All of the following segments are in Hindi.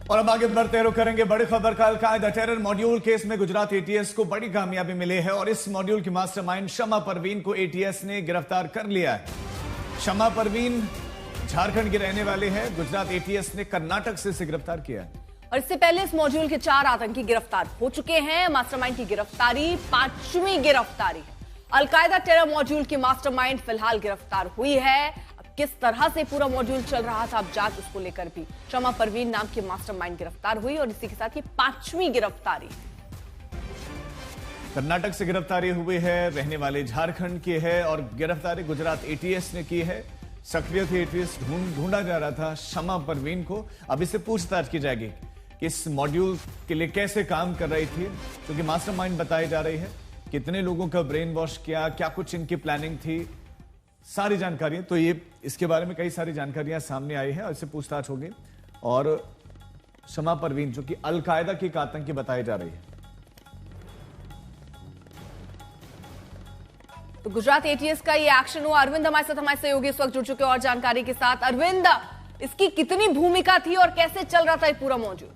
और अब आगे बढ़ते रुख करेंगे बड़ी खबर का। अल-कायदा टेरर मॉड्यूल केस में गुजरात एटीएस को बड़ी कामयाबी मिली है और इस मॉड्यूल की मास्टरमाइंड शमा परवीन को एटीएस ने गिरफ्तार कर लिया है। शमा परवीन झारखंड की रहने वाली है। गुजरात एटीएस ने कर्नाटक से इसे गिरफ्तार किया है और इससे पहले इस मॉड्यूल के 4 आतंकी गिरफ्तार हो चुके हैं। मास्टरमाइंड की गिरफ्तारी 5वीं गिरफ्तारी है। अल-कायदा टेरर मॉड्यूल की मास्टरमाइंड फिलहाल गिरफ्तार हुई है। अब किस तरह से पूरा मॉड्यूल चल रहा था, अब जांच उसको लेकर भी शमा परवीन नाम की मास्टरमाइंड गिरफ्तार हुई और इसी के साथ ये 5वीं गिरफ्तारी। कर्नाटक से गिरफ्तारी हुई है, रहने वाले झारखंड की है और गिरफ्तारी गुजरात एटीएस ने की है। सक्रिय थी एटीएस, ढूंढा जा रहा था शमा परवीन को। अब इससे पूछताछ की जाएगी कि इस मॉड्यूल के लिए कैसे काम कर रही थी, क्योंकि मास्टरमाइंड बताई जा रही है। कितने लोगों का ब्रेन वॉश किया, क्या कुछ इनकी प्लानिंग थी, सारी जानकारियां। तो ये इसके बारे में कई सारी जानकारियां सामने आई है और इससे पूछताछ होगी। और शमा परवीन जो कि अल-कायदा की एक आतंकी बताई जा रही है। तो गुजरात एटीएस का ये एक्शन हुआ। अरविंद हमारे सहयोगी इस वक्त जुड़ चुके और जानकारी के साथ। अरविंद, इसकी कितनी भूमिका थी और कैसे चल रहा था ये पूरा मॉड्यूल?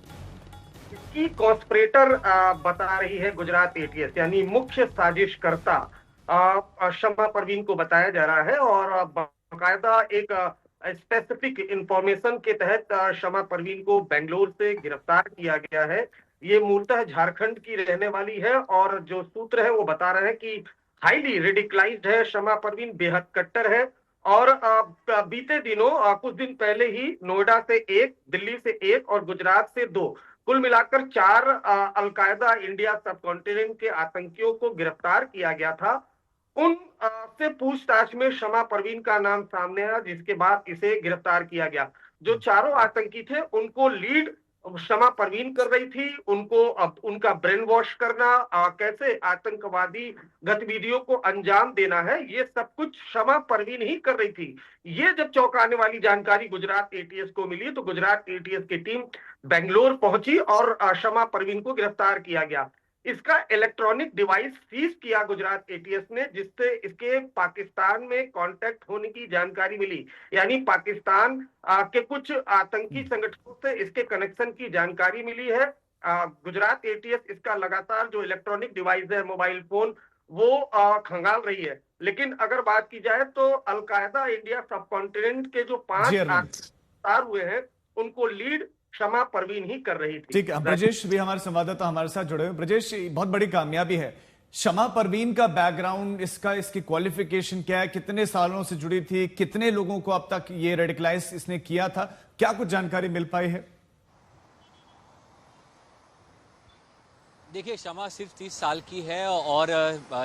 इसकी कॉन्स्पिरेटर बता रही है गुजरात एटीएस, यानी मुख्य साजिशकर्ता शमा परवीन को बताया जा रहा है। और बाकायदा एक स्पेसिफिक इंफॉर्मेशन के तहत शमा परवीन को बेंगलोर से गिरफ्तार किया गया है। ये मूलतः झारखंड की रहने वाली है और जो सूत्र है वो बता रहे हैं कि हाईली रेडिकलाइज्ड है। शमा परवीन बेहद कट्टर है और बीते दिनों कुछ दिन पहले ही नोएडा से 1, दिल्ली से 1 और गुजरात से 2, कुल मिलाकर 4 अल-कायदा इंडिया सब कॉन्टिनेंट के आतंकियों को गिरफ्तार किया गया था। उन से पूछताछ में शमा परवीन का नाम सामने आया, जिसके बाद इसे गिरफ्तार किया गया। जो चारों आतंकी थे उनको लीड शमा परवीन कर रही थी। उनको अब उनका ब्रेन वॉश करना, कैसे आतंकवादी गतिविधियों को अंजाम देना है, ये सब कुछ शमा परवीन ही कर रही थी। ये जब चौंकाने वाली जानकारी गुजरात एटीएस को मिली तो गुजरात एटीएस की टीम बेंगलोर पहुंची और शमा परवीन को गिरफ्तार किया गया। इसका इलेक्ट्रॉनिक डिवाइस सीज किया गुजरात एटीएस ने, जिससे इसके पाकिस्तान में कांटेक्ट होने की जानकारी मिली। यानी पाकिस्तान के कुछ आतंकी संगठनों से इसके कनेक्शन की जानकारी मिली है। गुजरात एटीएस इसका लगातार जो इलेक्ट्रॉनिक डिवाइस है, मोबाइल फोन, वो खंगाल रही है। लेकिन अगर बात की जाए तो अल-कायदा इंडिया सब कॉन्टिनेंट के जो 5 गिरफ्तार हुए हैं उनको लीड शमा परवीन ही कर रही थी। ठीक है, ब्रजेश भी हमारे संवाददाता हमारे साथ जुड़े हुए। ब्रजेश, बहुत बड़ी कामयाबी है। शमा परवीन का बैकग्राउंड, इसकी क्वालिफिकेशन क्या है, कितने सालों से जुड़ी थी, कितने लोगों को अब तक ये रेडिकलाइज इसने किया था, क्या कुछ जानकारी मिल पाई है? देखिए, शमा सिर्फ 30 साल की है और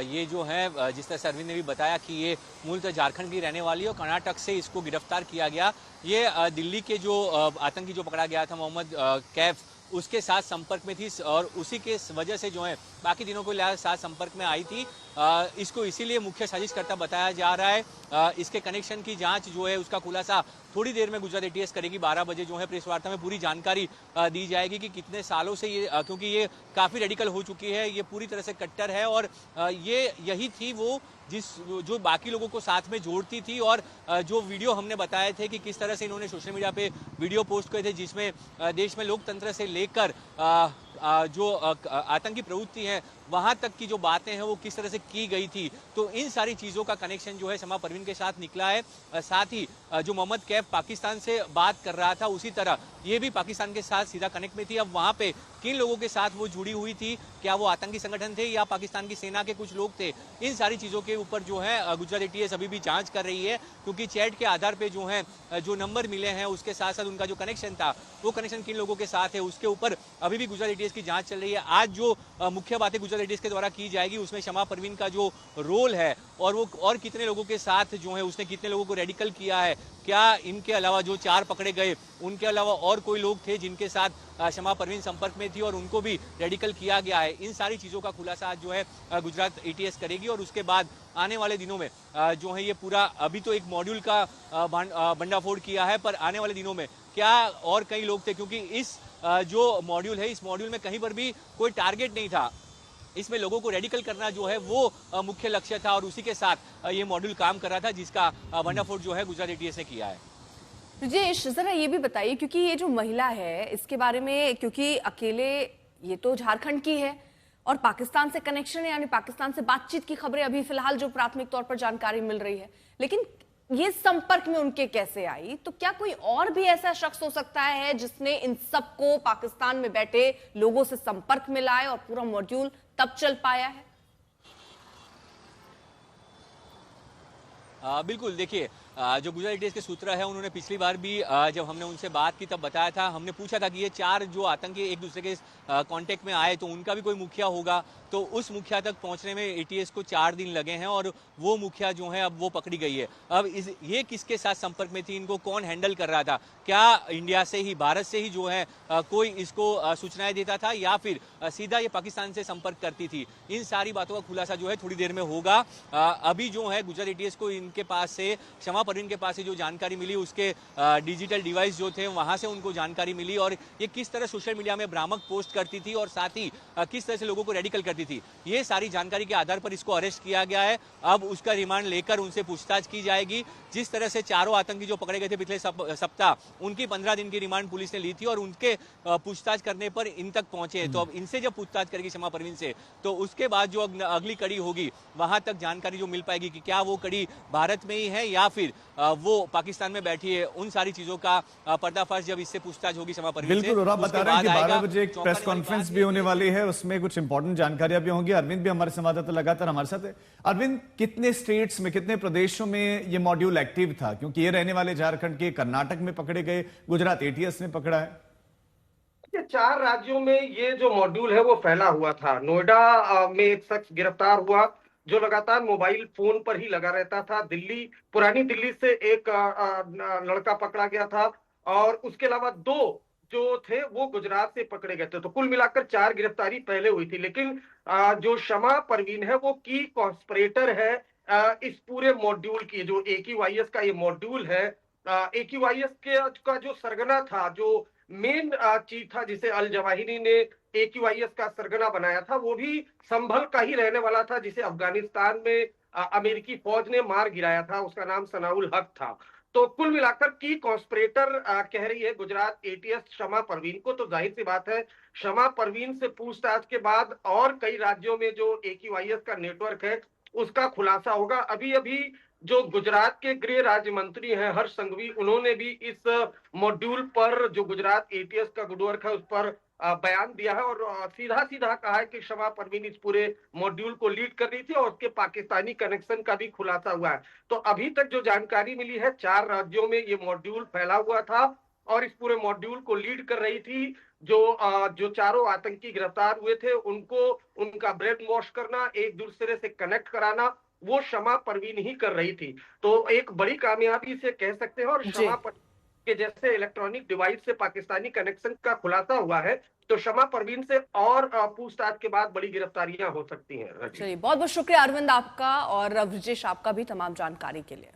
ये जो है, जिस तरह से अरविंद ने भी बताया कि ये मूलतः झारखंड की रहने वाली है और कर्नाटक से इसको गिरफ्तार किया गया। ये दिल्ली के जो आतंकी जो पकड़ा गया था मोहम्मद कैफ, उसके साथ संपर्क में थी और उसी के वजह से जो है बाकी दिनों को साथ संपर्क में आई थी। इसको इसीलिए मुख्य साजिशकर्ता बताया जा रहा है। इसके कनेक्शन की जांच जो है उसका खुलासा थोड़ी देर में गुजरात एटीएस करेगी। 12 बजे जो है प्रेस वार्ता में पूरी जानकारी दी जाएगी कि कितने सालों से ये, क्योंकि ये काफ़ी रेडिकल हो चुकी है, ये पूरी तरह से कट्टर है और ये यही थी वो जो बाकी लोगों को साथ में जोड़ती थी। और जो वीडियो हमने बताए थे कि किस तरह से इन्होंने सोशल मीडिया पे वीडियो पोस्ट किए थे, जिसमें देश में लोकतंत्र से लेकर जो आतंकी प्रवृत्ति है वहां तक की जो बातें हैं वो किस तरह से की गई थी, तो इन सारी चीज़ों का कनेक्शन जो है शमा परवीन के साथ निकला है। साथ ही जो मोहम्मद कैफ पाकिस्तान से बात कर रहा था, उसी तरह ये भी पाकिस्तान के साथ सीधा कनेक्ट में थी। अब वहां पे किन लोगों के साथ वो जुड़ी हुई थी, क्या वो आतंकी संगठन थे या पाकिस्तान की सेना के कुछ लोग थे, इन सारी चीज़ों के ऊपर जो है गुजरात एटीएस अभी भी जाँच कर रही है। क्योंकि चैट के आधार पर जो है जो नंबर मिले हैं उसके साथ साथ उनका जो कनेक्शन था, वो कनेक्शन किन लोगों के साथ है, उसके ऊपर अभी भी गुजरात एटीएस की जाँच चल रही है। आज जो मुख्य बातें गुजरात एटीएस के द्वारा की जाएगी उसमें शमा परवीन का जो रोल है और वो और कितने लोगों के साथ जो है उसने कितने लोगों को रेडिकल किया है, क्या इनके अलावा जो 4 पकड़े गए उनके अलावा और कोई लोग थे जिनके साथ शमा परवीन संपर्क में थी और उनको भी रेडिकल किया गया है, इन सारी चीज़ों का खुलासा आज जो है गुजरात एटीएस करेगी। और उसके बाद आने वाले दिनों में जो है ये पूरा, अभी तो एक मॉड्यूल का भंडाफोड़ किया है, पर आने वाले दिनों में क्या और कई लोग थे, क्योंकि इस जो मॉड्यूल है, इस मॉड्यूल में कहीं पर भी कोई टारगेट नहीं था, इसमें लोगों को रेडिकल करना जो है वो मुख्य लक्ष्य था और उसी के साथ ये मॉड्यूल काम कर रहा था, जिसका भंडाफोड़ जो है गुजरात एटीएस ने किया है। ब्रजेश, जरा ये भी बताइए, क्योंकि ये जो महिला है इसके बारे में, क्योंकि अकेले ये तो झारखंड की है और पाकिस्तान से कनेक्शन है, यानी पाकिस्तान से बातचीत की खबरें अभी फिलहाल जो प्राथमिक तौर पर जानकारी मिल रही है, लेकिन ये संपर्क में उनके कैसे आई? तो क्या कोई और भी ऐसा शख्स हो सकता है जिसने इन सबको पाकिस्तान में बैठे लोगों से संपर्क में लाए और पूरा मॉड्यूल तब चल पाया है? बिल्कुल, देखिए जो गुजरात एटीएस के सूत्र है उन्होंने पिछली बार भी जब हमने उनसे बात की तब बताया था, हमने पूछा था कि ये 4 जो आतंकी एक दूसरे के कांटेक्ट में आए तो उनका भी कोई मुखिया होगा, तो उस मुखिया तक पहुंचने में एटीएस को 4 दिन लगे हैं और वो मुखिया जो है अब वो पकड़ी गई है। अब ये किसके साथ संपर्क में थी, इनको कौन हैंडल कर रहा था, क्या इंडिया से ही, भारत से ही जो है कोई इसको सूचनाएं देता था या फिर सीधा ये पाकिस्तान से संपर्क करती थी, इन सारी बातों का खुलासा जो है थोड़ी देर में होगा। अभी जो है गुजरात एटीएस को इनके पास से, शमा परवीन के पास से जो जानकारी मिली, उसके डिजिटल डिवाइस जो थे वहां से उनको जानकारी मिली और ये किस तरह सोशल मीडिया में भ्रामक पोस्ट करती थी और साथ ही किस तरह से लोगों को रेडिकल करती थी, ये सारी जानकारी के आधार पर इसको अरेस्ट किया गया है। अब उसका रिमांड लेकर उनसे पूछताछ की जाएगी। जिस तरह से चारों आतंकी जो पकड़े गए थे पिछले सप्ताह, उनकी 15 दिन की रिमांड पुलिस ने ली थी और उनके पूछताछ करने पर इन तक पहुंचे। तो अब इनसे जब पूछताछ करेगी शमा परवीन से, तो उसके बाद जो अगली कड़ी होगी वहां तक जानकारी जो मिल पाएगी कि क्या वो कड़ी भारत में ही है या फिर वो पाकिस्तान में बैठी है, उन सारी चीजों का पर्दाफाश जब इससे पूछताछ होगी शमा परवीन से। बिल्कुल, और आप बता रहे हैं कि 12 बजे एक प्रेस कॉन्फ्रेंस भी होने वाली है, उसमें कुछ इंपॉर्टेंट जानकारियां भी होंगी। अरविंद भी हमारे संवाददाता लगातार हमारे साथ है। अरविंद, कितने स्टेट्स में, कितने प्रदेशों में ये मॉड्यूल एक्टिव था, क्योंकि ये रहने वाले झारखंड के, कर्नाटक में पकड़े गए, गुजरात एटीएस ने पकड़ा है? ये 4 राज्यों में ये जो मॉड्यूल है वो फैला हुआ था। नोएडा में एक शख्स गिरफ्तार हुआ जो लगातार मोबाइल फोन पर ही लगा रहता था। पुरानी दिल्ली से एक लड़का पकड़ा गया था और उसके अलावा 2 जो थे वो गुजरात से पकड़े गए थे। तो कुल मिलाकर 4 गिरफ्तारी पहले हुई थी, लेकिन जो शमा परवीन है वो की कॉन्स्पिरेटर है इस पूरे मॉड्यूल की। जो AQIS का ये मॉड्यूल है, AQIS का जो सरगना था, जो मेन चीज था जिसे अल जवाहिरी ने AQIS का सरगना बनाया था, वो भी संभल का ही रहने वाला था, जिसे अफगानिस्तान में अमेरिकी फौज ने मार गिराया था। उसका नाम सनाउल हक था। तो कुल मिलाकर की कॉन्स्पिरेटर कह रही है गुजरात एटीएस शमा परवीन को। तो जाहिर सी बात है शमा परवीन से पूछताछ के बाद और कई राज्यों में जो AQIS का नेटवर्क है उसका खुलासा होगा। अभी अभी जो गुजरात के गृह राज्य मंत्री हैं हर्ष संघवी, उन्होंने भी इस मॉड्यूल पर, जो गुजरात एटीएस का गुडवर्क है, उस पर बयान दिया है और सीधा सीधा कहा है कि शमा परवीन इस पूरे मॉड्यूल को लीड कर रही थी और उसके पाकिस्तानी कनेक्शन का भी खुलासा हुआ है। तो अभी तक जो जानकारी मिली है, 4 राज्यों में ये मॉड्यूल फैला हुआ था और इस पूरे मॉड्यूल को लीड कर रही थी। जो चारों आतंकी गिरफ्तार हुए थे उनको, उनका ब्रेन वॉश करना, एक दूसरे से कनेक्ट कराना, वो शमा परवीन ही कर रही थी। तो एक बड़ी कामयाबी से कह सकते हैं। और शमा परवीन के जैसे इलेक्ट्रॉनिक डिवाइस से पाकिस्तानी कनेक्शन का खुलासा हुआ है, तो शमा परवीन से और पूछताछ के बाद बड़ी गिरफ्तारियां हो सकती हैं। चलिए, बहुत बहुत शुक्रिया अरविंद आपका और ब्रजेश आपका भी तमाम जानकारी के लिए।